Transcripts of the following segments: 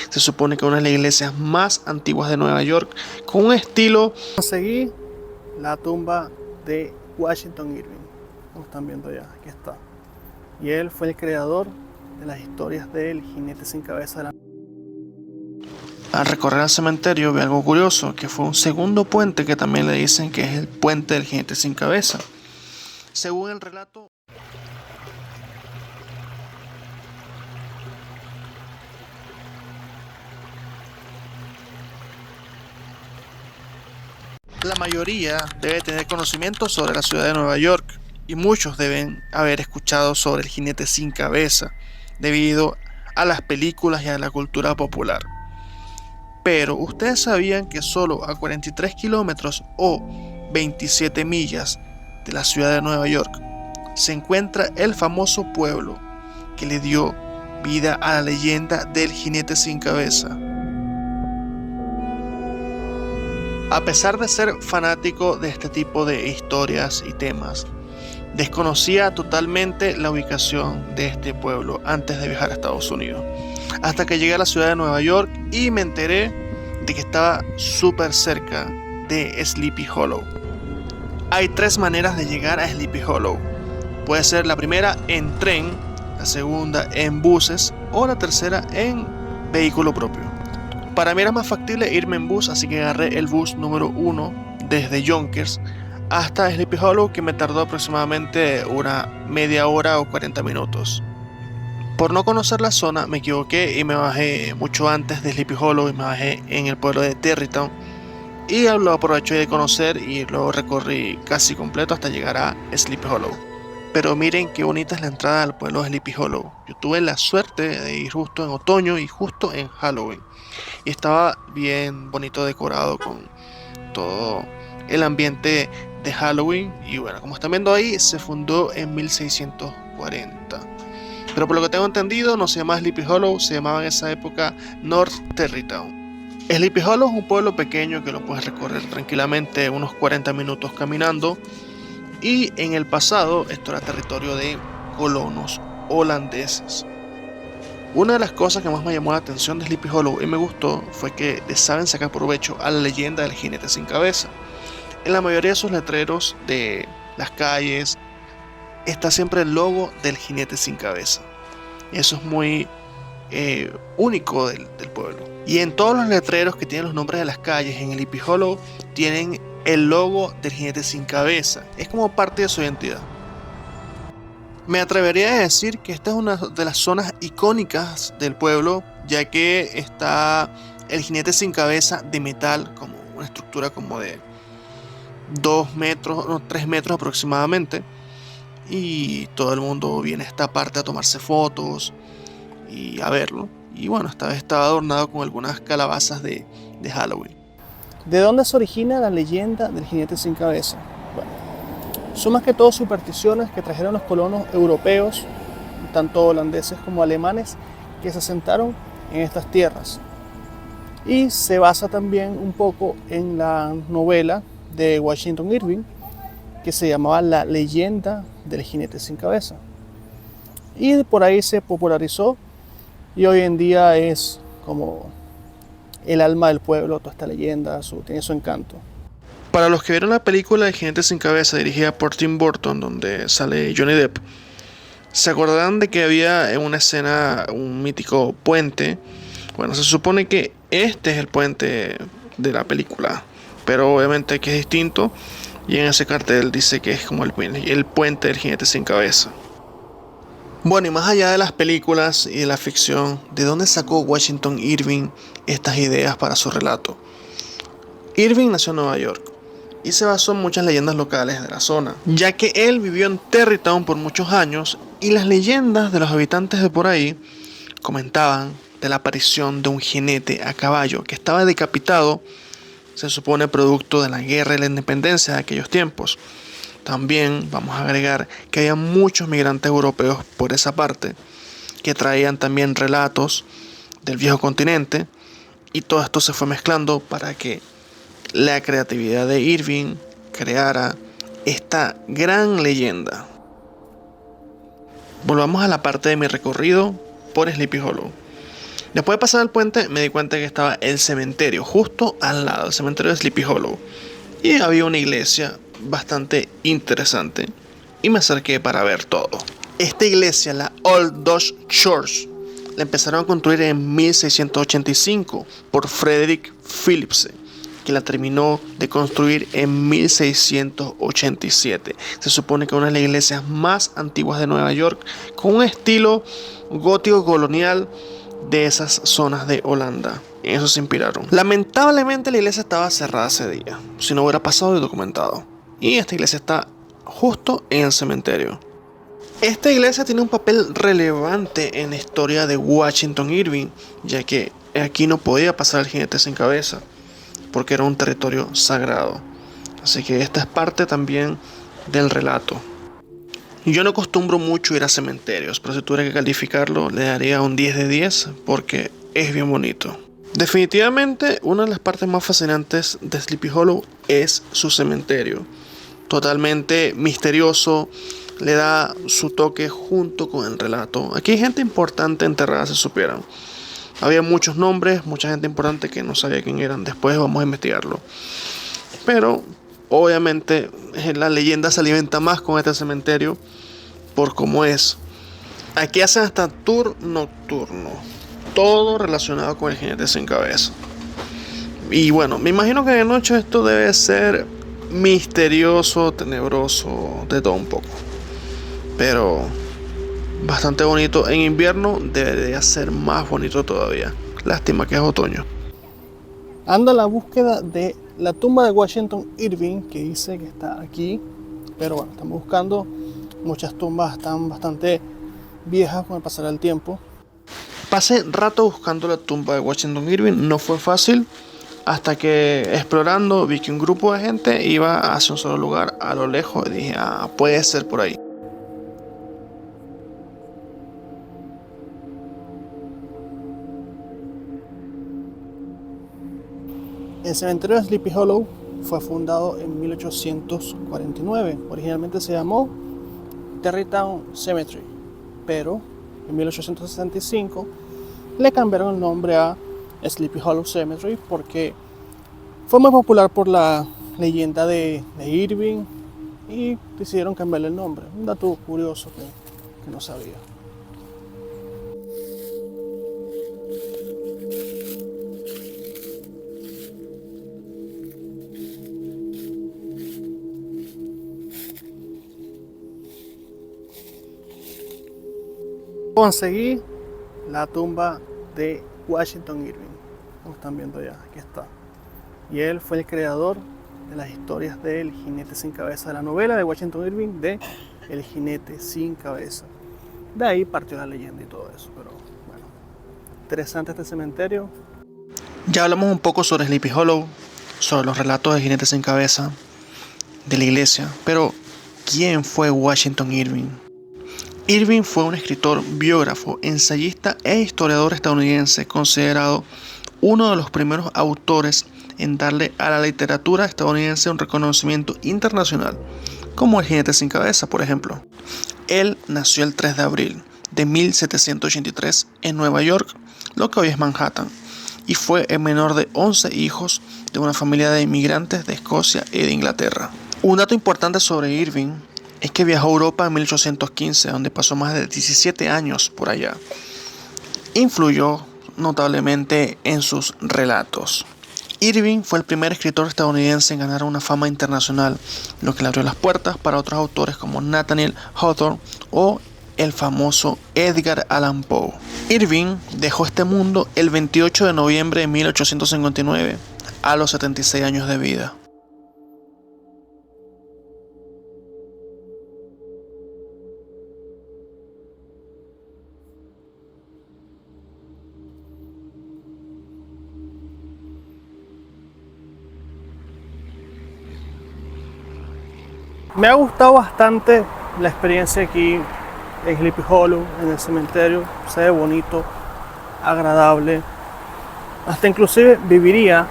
Se supone que una de las iglesias más antiguas de Nueva York, con un estilo... Conseguí la tumba de Washington Irving. Como están viendo ya, aquí está. Y él fue el creador de las historias del jinete sin cabeza de la... Al recorrer el cementerio vi algo curioso, que fue un segundo puente que también le dicen que es el puente del jinete sin cabeza. Según el relato, la mayoría debe tener conocimiento sobre la ciudad de Nueva York y muchos deben haber escuchado sobre el jinete sin cabeza debido a las películas y a la cultura popular. Pero ustedes sabían que solo a 43 kilómetros o 27 millas de la ciudad de Nueva York se encuentra el famoso pueblo que le dio vida a la leyenda del jinete sin cabeza. A pesar de ser fanático de este tipo de historias y temas, desconocía totalmente la ubicación de este pueblo antes de viajar a Estados Unidos, hasta que llegué a la ciudad de Nueva York y me enteré de que estaba súper cerca de Sleepy Hollow. Hay tres maneras de llegar a Sleepy Hollow. Puede ser la primera en tren, la segunda en buses o la tercera en vehículo propio. Para mí era más factible irme en bus, así que agarré el bus número 1 desde Yonkers hasta Sleepy Hollow, que me tardó aproximadamente una media hora o 40 minutos. Por no conocer la zona me equivoqué y me bajé mucho antes de Sleepy Hollow y me bajé en el pueblo de Terrytown y lo aproveché de conocer y lo recorrí casi completo hasta llegar a Sleepy Hollow. Pero miren qué bonita es la entrada al pueblo de Sleepy Hollow. Yo tuve la suerte de ir justo en otoño y justo en Halloween. Y estaba bien bonito decorado con todo el ambiente de Halloween. Y bueno, como están viendo ahí, se fundó en 1640. Pero por lo que tengo entendido, no se llamaba Sleepy Hollow, se llamaba en esa época North Terrytown. Sleepy Hollow es un pueblo pequeño que lo puedes recorrer tranquilamente unos 40 minutos caminando. Y en el pasado esto era territorio de colonos holandeses. Una de las cosas que más me llamó la atención de Sleepy Hollow y me gustó fue que le saben sacar provecho a la leyenda del jinete sin cabeza. En la mayoría de sus letreros de las calles está siempre el logo del jinete sin cabeza. Eso es muy único del pueblo. Y en todos los letreros que tienen los nombres de las calles en Sleepy Hollow tienen el logo del jinete sin cabeza. Es como parte de su identidad. Me atrevería a decir que esta es una de las zonas icónicas del pueblo, ya que está el jinete sin cabeza de metal, como una estructura como de 2 metros, no, 3 metros aproximadamente. Y todo el mundo viene a esta parte a tomarse fotos y a verlo. Y bueno, esta vez estaba adornado con algunas calabazas de Halloween. ¿De dónde se origina la leyenda del jinete sin cabeza? Bueno, son más que todo supersticiones que trajeron los colonos europeos, tanto holandeses como alemanes, que se asentaron en estas tierras. Y se basa también un poco en la novela de Washington Irving, que se llamaba La leyenda del jinete sin cabeza. Y por ahí se popularizó y hoy en día es como el alma del pueblo, toda esta leyenda, tiene su encanto. Para los que vieron la película El jinete sin cabeza dirigida por Tim Burton, donde sale Johnny Depp, ¿se acordarán de que había en una escena un mítico puente? Bueno, se supone que este es el puente de la película, pero obviamente que es distinto y en ese cartel dice que es como el puente del jinete sin cabeza. Bueno, y más allá de las películas y de la ficción, ¿de dónde sacó Washington Irving estas ideas para su relato? Irving nació en Nueva York y se basó en muchas leyendas locales de la zona, ya que él vivió en Terrytown por muchos años y las leyendas de los habitantes de por ahí comentaban de la aparición de un jinete a caballo que estaba decapitado, se supone producto de la guerra de la independencia de aquellos tiempos. También vamos a agregar que había muchos migrantes europeos por esa parte que traían también relatos del viejo continente y todo esto se fue mezclando para que la creatividad de Irving creara esta gran leyenda. Volvamos a la parte de mi recorrido por Sleepy Hollow. Después de pasar el puente me di cuenta que estaba el cementerio justo al lado, el cementerio de Sleepy Hollow. Y había una iglesia bastante interesante y me acerqué para ver todo. Esta iglesia, la Old Dutch Church, la empezaron a construir en 1685 por Frederick Philipse, que la terminó de construir en 1687. Se supone que es una de las iglesias más antiguas de Nueva York, con un estilo gótico colonial de esas zonas de Holanda. En eso se inspiraron. Lamentablemente la iglesia estaba cerrada ese día, si no hubiera pasado y documentado. Y esta iglesia está justo en el cementerio. Esta iglesia tiene un papel relevante en la historia de Washington Irving, ya que aquí no podía pasar el jinete sin cabeza, porque era un territorio sagrado. Así que esta es parte también del relato. Yo no acostumbro mucho ir a cementerios, pero si tuviera que calificarlo, le daría un 10 de 10 porque es bien bonito. Definitivamente, una de las partes más fascinantes de Sleepy Hollow es su cementerio. Totalmente misterioso, le da su toque junto con el relato. Aquí hay gente importante enterrada, si supieran. Había muchos nombres, mucha gente importante que no sabía quién eran. Después vamos a investigarlo. Pero obviamente la leyenda se alimenta más con este cementerio por cómo es. Aquí hacen hasta tour nocturno, todo relacionado con el jinete sin cabeza. Y bueno, me imagino que de noche esto debe ser misterioso, tenebroso, de todo un poco, pero bastante bonito. En invierno debería ser más bonito todavía. Lástima que es otoño. Ando a la búsqueda de la tumba de Washington Irving, que dice que está aquí, pero bueno, estamos buscando. Muchas tumbas están bastante viejas con el pasar del tiempo. Pasé rato buscando la tumba de Washington Irving, no fue fácil, hasta que explorando vi que un grupo de gente iba hacia un solo lugar a lo lejos y dije, puede ser por ahí. El cementerio de Sleepy Hollow fue fundado en 1849. Originalmente se llamó Tarrytown Cemetery, pero en 1865 le cambiaron el nombre a Sleepy Hollow Cemetery porque fue muy popular por la leyenda de Irving y decidieron cambiarle el nombre. Un dato curioso que no sabía. Conseguí la tumba de Washington Irving, como están viendo ya, aquí está. Y él fue el creador de las historias del jinete sin cabeza, de la novela de Washington Irving de El jinete sin cabeza. De ahí partió la leyenda y todo eso, pero bueno, interesante este cementerio. Ya hablamos un poco sobre Sleepy Hollow, sobre los relatos del jinete sin cabeza, de la iglesia, pero ¿quién fue Washington Irving? Irving fue un escritor, biógrafo, ensayista e historiador estadounidense, considerado uno de los primeros autores en darle a la literatura estadounidense un reconocimiento internacional, como El jinete sin cabeza, por ejemplo. Él nació el 3 de abril de 1783 en Nueva York, lo que hoy es Manhattan, y fue el menor de 11 hijos de una familia de inmigrantes de Escocia y de Inglaterra. Un dato importante sobre Irving es que viajó a Europa en 1815, donde pasó más de 17 años por allá. Influyó notablemente en sus relatos. Irving fue el primer escritor estadounidense en ganar una fama internacional, lo que le abrió las puertas para otros autores como Nathaniel Hawthorne o el famoso Edgar Allan Poe. Irving dejó este mundo el 28 de noviembre de 1859, a los 76 años de vida. Me ha gustado bastante la experiencia aquí en Sleepy Hollow, en el cementerio. Se ve bonito, agradable. Hasta inclusive viviría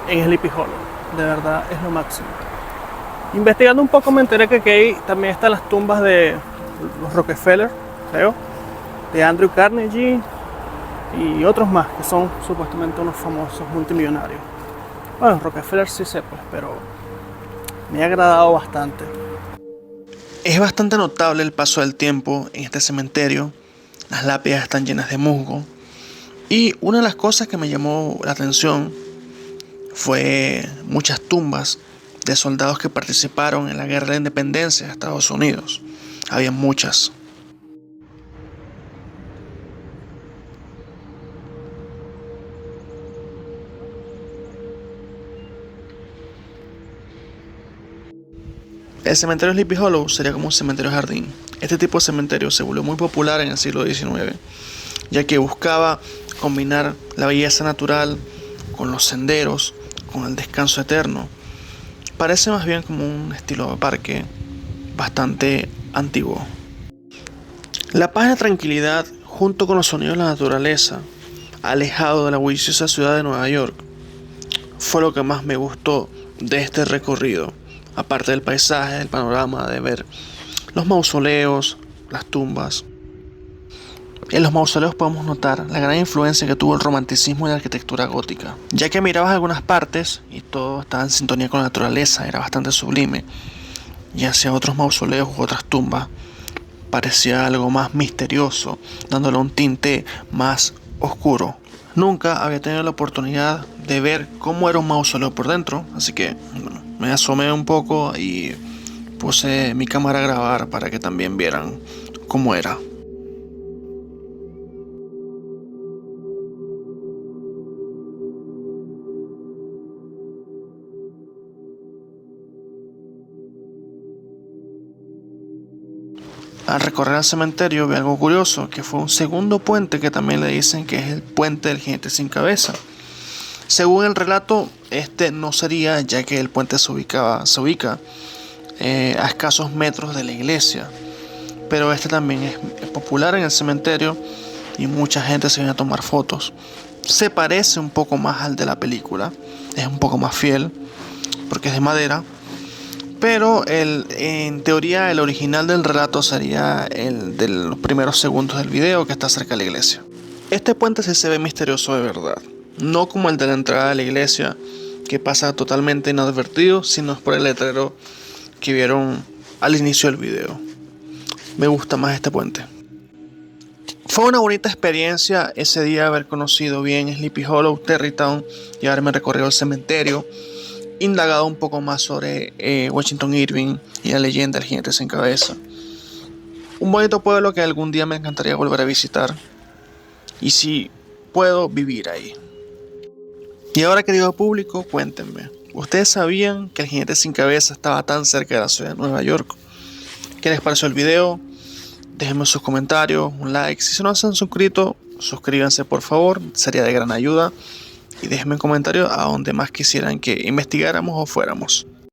en Sleepy Hollow. De verdad es lo máximo. Investigando un poco me enteré que aquí también están las tumbas de los Rockefeller, creo, de Andrew Carnegie y otros más que son supuestamente unos famosos multimillonarios. Bueno, Rockefeller sí sé, pues, pero me ha agradado bastante. Es bastante notable el paso del tiempo en este cementerio. Las lápidas están llenas de musgo. Y una de las cosas que me llamó la atención fue muchas tumbas de soldados que participaron en la Guerra de la Independencia de Estados Unidos. Había muchas. El cementerio Sleepy Hollow sería como un cementerio jardín. Este tipo de cementerio se volvió muy popular en el siglo XIX, ya que buscaba combinar la belleza natural con los senderos, con el descanso eterno. Parece más bien como un estilo de parque bastante antiguo. La paz y la tranquilidad, junto con los sonidos de la naturaleza, alejado de la bulliciosa ciudad de Nueva York, fue lo que más me gustó de este recorrido. Aparte del paisaje, del panorama, de ver los mausoleos, las tumbas. En los mausoleos podemos notar la gran influencia que tuvo el romanticismo y la arquitectura gótica, ya que mirabas algunas partes y todo estaba en sintonía con la naturaleza, era bastante sublime, y hacia otros mausoleos u otras tumbas parecía algo más misterioso, dándole un tinte más oscuro. Nunca había tenido la oportunidad de ver cómo era un mausoleo por dentro, así que bueno, me asomé un poco y puse mi cámara a grabar para que también vieran cómo era. Al recorrer el cementerio vi algo curioso, que fue un segundo puente que también le dicen que es el puente del jinete sin cabeza. Según el relato, este no sería, ya que el puente se ubica a escasos metros de la iglesia. Pero este también es popular en el cementerio y mucha gente se viene a tomar fotos. Se parece un poco más al de la película, es un poco más fiel porque es de madera. Pero en teoría el original del relato sería el de los primeros segundos del video que está cerca de la iglesia. Este puente sí se ve misterioso de verdad, no como el de la entrada de la iglesia que pasa totalmente inadvertido, sino por el letrero que vieron al inicio del video. Me gusta más este puente. Fue una bonita experiencia ese día haber conocido bien Sleepy Hollow, Tarrytown y haberme recorrido el cementerio, indagado un poco más sobre Washington Irving y la leyenda del jinete sin cabeza. Un bonito pueblo que algún día me encantaría volver a visitar y si puedo vivir ahí. Y ahora, querido público, cuéntenme, ¿ustedes sabían que el jinete sin cabeza estaba tan cerca de la ciudad de Nueva York? ¿Qué les pareció el video? Déjenme sus comentarios, un like. Si no se han suscrito, suscríbanse por favor, sería de gran ayuda. Y déjenme un comentario a donde más quisieran que investigáramos o fuéramos.